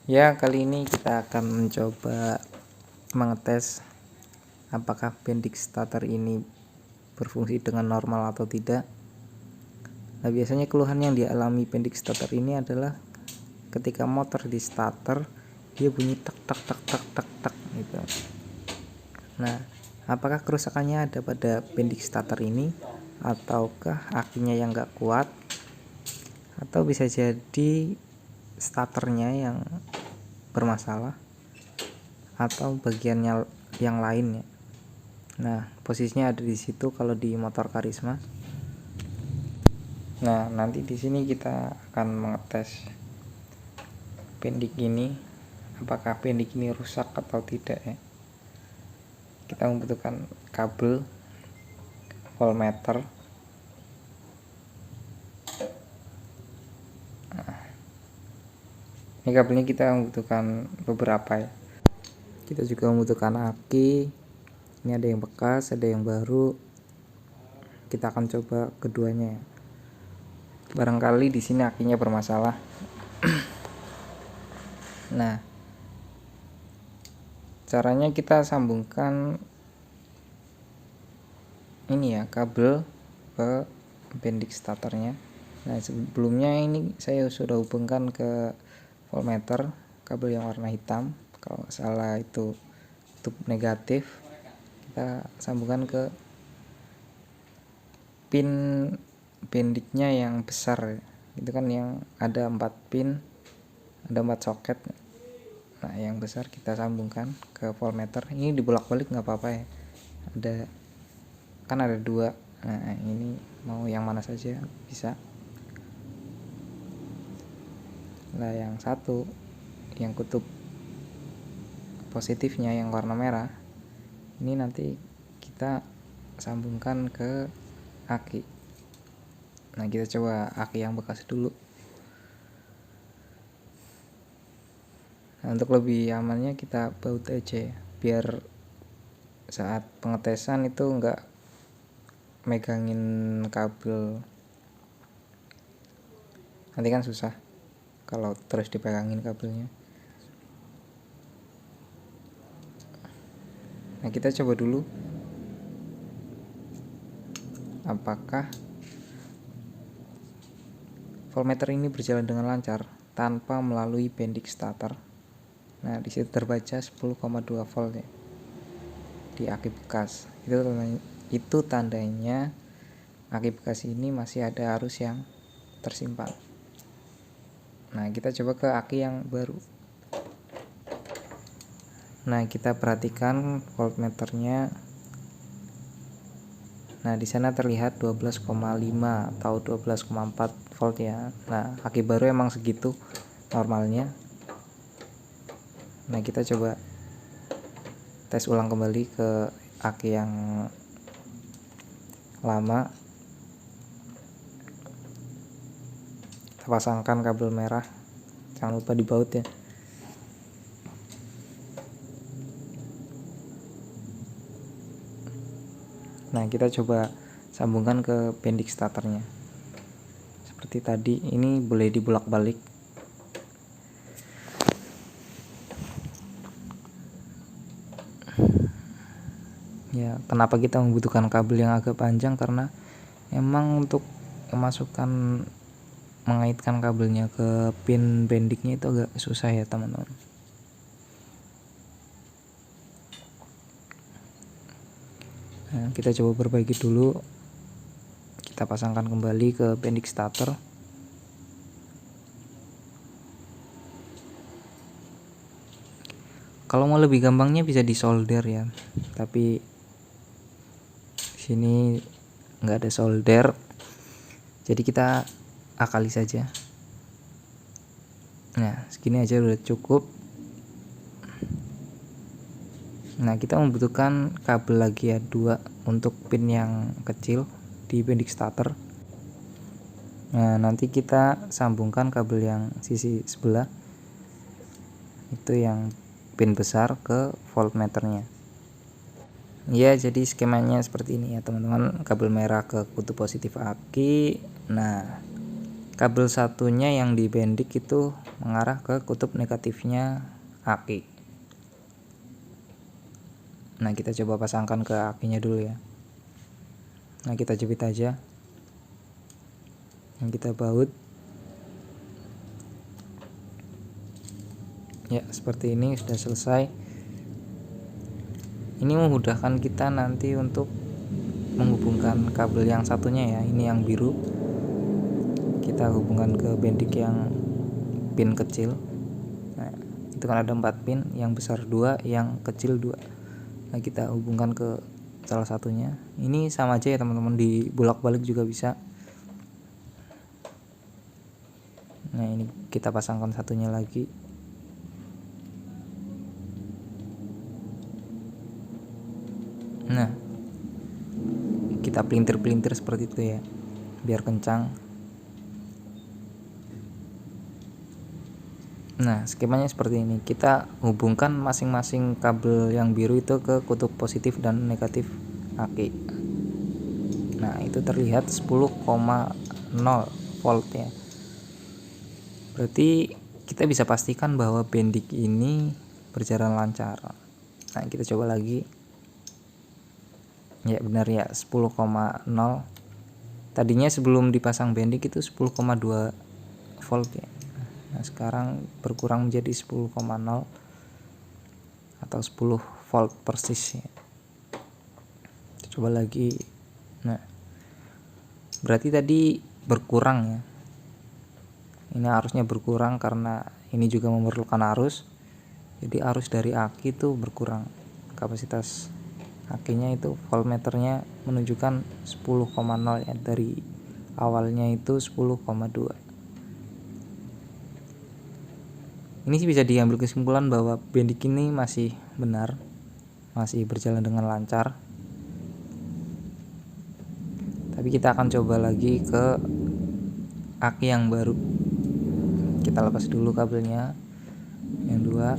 Ya, kali ini kita akan mencoba mengetes apakah bendix starter ini berfungsi dengan normal atau tidak. Nah, biasanya keluhan yang dialami bendix starter ini adalah ketika motor di starter dia bunyi tak tak tak tak tak tak gitu. Nah, apakah kerusakannya ada pada bendix starter ini ataukah akinya yang enggak kuat, atau bisa jadi starternya yang bermasalah atau bagiannya yang lainnya. Nah, posisinya ada di situ kalau di motor Karisma. Nah, nanti di sini kita akan mengetes pendik ini, apakah pendik ini rusak atau tidak ya. Kita membutuhkan kabel, voltmeter. Nah, ini kabelnya kita membutuhkan beberapa ya. Kita juga membutuhkan aki. Ini ada yang bekas, ada yang baru. Kita akan coba keduanya ya. Barangkali di sini akinya bermasalah. Nah, caranya kita sambungkan ini ya, kabel ke bendix starternya. Nah, sebelumnya ini saya sudah hubungkan ke voltmeter, kabel yang warna hitam, kalau nggak salah itu negatif. Kita sambungkan ke pin bendixnya yang besar, itu kan yang ada 4 pin, ada 4 soket. Nah, yang besar kita sambungkan ke voltmeter. Ini dibolak-balik nggak apa-apa ya, ada 2. Nah, ini mau yang mana saja bisa. Nah, yang satu, yang kutub positifnya yang warna merah, ini nanti kita sambungkan ke aki. Nah, kita coba aki yang bekas dulu. Nah, untuk lebih amannya kita baut aja ya, biar saat pengetesan itu enggak megangin kabel. Nanti kan susah kalau terus dipegangin kabelnya. Nah, kita coba dulu apakah voltmeter ini berjalan dengan lancar tanpa melalui bendix starter. Nah, di situ terbaca 10,2 volt ya di aki bekas. Itu tandanya aki bekas ini masih ada arus yang tersimpan. Nah, kita coba ke aki yang baru. Nah, kita perhatikan voltmeternya. Nah, di sana terlihat 12,5 atau 12,4 volt ya. Nah, aki baru emang segitu normalnya. Nah, kita coba tes ulang kembali ke aki yang lama. Kita pasangkan kabel merah, jangan lupa dibaut ya. Nah, kita coba sambungkan ke bendix starternya. Seperti tadi, ini boleh dibolak-balik. Ya, kenapa kita membutuhkan kabel yang agak panjang? Karena emang untuk memasukkan, mengaitkan kabelnya ke pin bendixnya itu agak susah ya teman-teman. Nah, kita coba perbaiki dulu. Kita pasangkan kembali ke bendix starter. Kalau mau lebih gampangnya bisa disolder ya, tapi sini nggak ada solder, jadi kita akali saja. Nah, segini aja udah cukup. Nah, kita membutuhkan kabel lagi ya, 2 untuk pin yang kecil di bendix starter. Nah, nanti kita sambungkan kabel yang sisi sebelah itu yang pin besar ke voltmeternya. Ya, jadi skemanya seperti ini ya teman-teman. Kabel merah ke kutub positif aki. Nah, kabel satunya yang di bendik itu mengarah ke kutub negatifnya aki. Nah, kita coba pasangkan ke akinya dulu ya. Nah, kita jepit aja. Yang kita baut. Ya, seperti ini sudah selesai. Ini memudahkan kita nanti untuk menghubungkan kabel yang satunya ya. Ini yang biru. Kita hubungkan ke bendik yang pin kecil. Nah, itu kan ada 4 pin, yang besar 2, yang kecil 2. Nah, kita hubungkan ke salah satunya. Ini sama aja ya teman-teman, di bolak-balik juga bisa. Nah, ini kita pasangkan satunya lagi. Nah, kita pelintir-pelintir seperti itu ya, biar kencang. Nah, skemanya seperti ini. Kita hubungkan masing-masing kabel yang biru itu ke kutub positif dan negatif aki. Nah, itu terlihat 10,0 volt ya. Berarti kita bisa pastikan bahwa bendik ini berjalan lancar. Nah, kita coba lagi. Ya, benar ya, 10,0. Tadinya sebelum dipasang bendik itu 10,2 volt ya. Nah, sekarang berkurang menjadi 10,0 atau 10 volt persis ya. Kita coba lagi. Nah, berarti tadi berkurang ya. Ini arusnya berkurang karena ini juga memerlukan arus. Jadi arus dari aki itu berkurang. Kapasitas akinya itu voltmeternya menunjukkan 10,0 ya, dari awalnya itu 10,2. Ini sih bisa diambil kesimpulan bahwa bendik ini masih benar, masih berjalan dengan lancar. Tapi kita akan coba lagi ke aki yang baru. Kita lepas dulu kabelnya yang 2.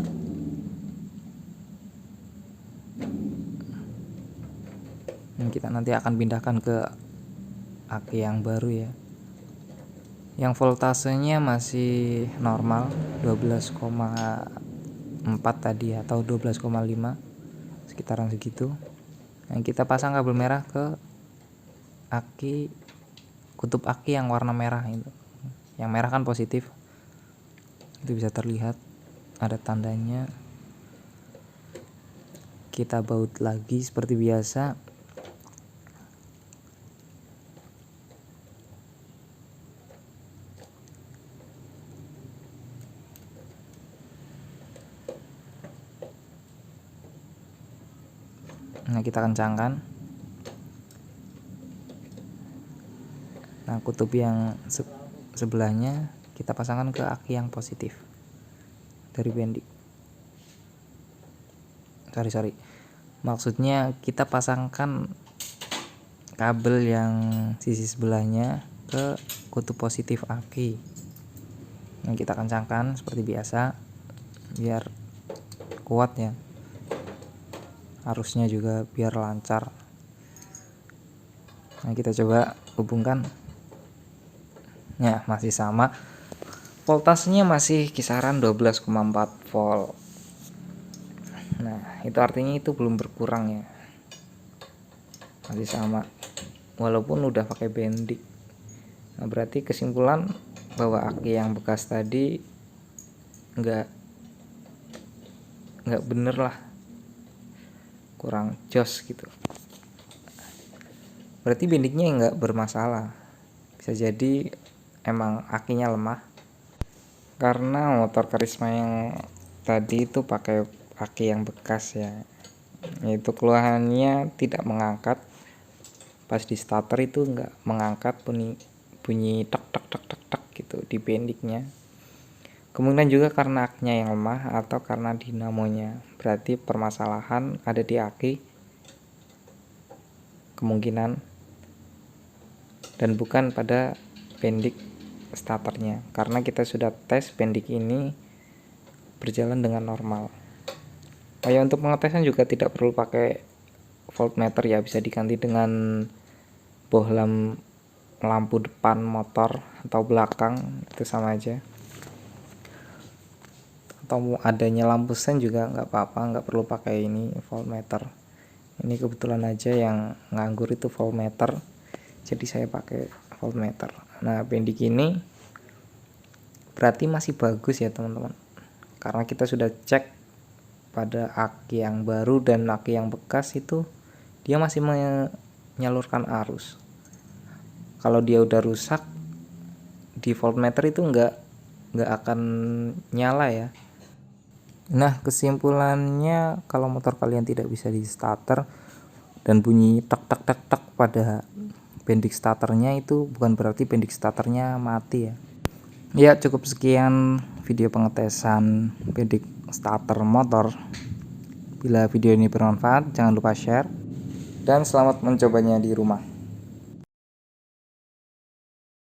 Dan kita nanti akan pindahkan ke aki yang baru ya. Yang voltasenya masih normal 12,4 tadi atau 12,5, sekitaran segitu. Yang kita pasang kabel merah ke aki, kutub aki yang warna merah itu. Yang merah kan positif. Itu bisa terlihat ada tandanya. Kita baut lagi seperti biasa. Nah, kita kencangkan. Nah, kutub yang sebelahnya kita pasangkan ke aki yang positif dari bendik. Sorry. Maksudnya kita pasangkan kabel yang sisi sebelahnya ke kutub positif aki. Nah, kita kencangkan seperti biasa biar kuat ya. Arusnya juga biar lancar. Nah, kita coba hubungkan. Ya, masih sama. Voltasenya masih kisaran 12,4 volt. Nah, itu artinya itu belum berkurang ya. Masih sama. Walaupun udah pakai bendik. Nah, berarti kesimpulan bahwa aki yang bekas tadi nggak bener lah. Kurang jos gitu. Berarti bendiknya nggak bermasalah. Bisa jadi emang akinya lemah karena motor Karisma yang tadi itu pakai aki yang bekas ya. Itu keluhannya tidak mengangkat. Pas di starter itu nggak mengangkat, bunyi tek tek tek tek tek gitu di bendiknya. Kemungkinan juga karena akinya yang lemah atau karena dinamonya. Berarti permasalahan ada di aki, kemungkinan, dan bukan pada bendik starternya, karena kita sudah tes bendik ini berjalan dengan normal. Untuk pengetesan juga tidak perlu pakai voltmeter ya, bisa diganti dengan bohlam lampu depan motor atau belakang itu sama aja, atau adanya lampu sen juga nggak apa-apa, nggak perlu pakai ini voltmeter. Ini kebetulan aja yang nganggur itu voltmeter, jadi saya pakai voltmeter. Nah bendik ini berarti masih bagus ya teman-teman, karena kita sudah cek pada aki yang baru dan aki yang bekas itu dia masih menyalurkan arus. Kalau dia udah rusak di voltmeter itu nggak akan nyala ya. Nah kesimpulannya, kalau motor kalian tidak bisa di starter dan bunyi tek tek tek tek pada bendik starternya, itu bukan berarti bendik starternya mati ya. Ya cukup sekian video pengetesan bendik starter motor. Bila video ini bermanfaat jangan lupa share dan selamat mencobanya di rumah.